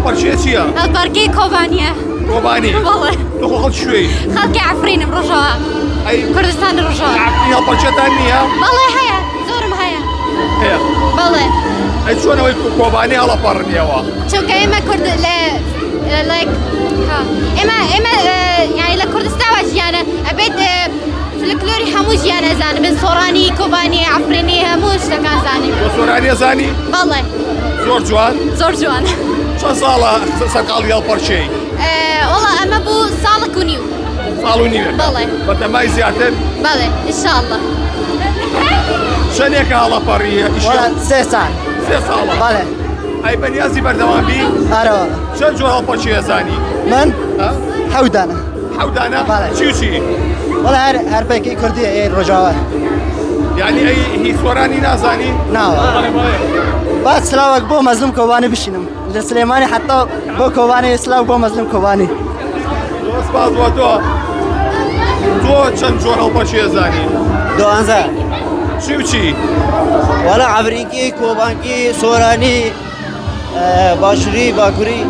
هەڵپەرچێ چییە؟ هەڵپەرکەی کۆبانیە. کۆبانی؟ بەڵێ. تۆ خەڵکی شوێی؟ خەڵکی عەفرینم ڕۆژەوە. کوردستانی ڕۆژەوە. عەفرین هەڵپەرچێتان نییە؟ بەڵێ هەیە، زۆرم هەیە. هەیە. بەڵێ. ئەی چۆنەوەی کۆبانی هەڵەپەڕنیەوە؟ چونکە ئێمە کورد ئێمە یعنی لە کوردستانەوە ژیانە ئەبێت فلکلۆری هەموو ژیانە زانە بن سۆرانی کۆبانی عەفرینی هەموو شتەکان زانی. تۆ سۆرانی ئەزانی؟ بەڵێ. زۆر جوان؟ زۆر جوان. چەند ساڵە سەرقاڵی هەڵپەرچێی؟ وەڵا ئەمە بوو ساڵێک و نیو. ساڵ و نیوە؟ بەڵێ. بەتەمای زیاتر؟ بەڵێ ئینشاءڵڵا. چەندێکە هەڵەپەڕی؟ وەڵا 3 ساڵ. 3 ساڵە؟ بەڵێ. ئەی بەنیازی بەردەوام بی؟ ئارەوە. چەند جۆر هەڵپەرچی ئەزانی؟ من حەودانە. حەودانە؟ بەڵێ. چی و چی؟ وەڵا هەر پێکەی کوردیە ئێ ڕۆژاوە. یعنی ئەی هیچ سۆرانی نازانی؟ ناوە. با سلااوێک بۆ مەزلوم کۆبانی بشینم لە سلێمانی حتا بۆ کۆبانی سلااو بۆ مەزلوم کۆبانی. سپاس بۆ تۆ. تۆ چەند جۆر هەڵپەرچی ئەزانی؟ دوانزە. چی و چی؟ وەڵا عەفرینکی کۆبانکی سۆرانی باشووری باکووری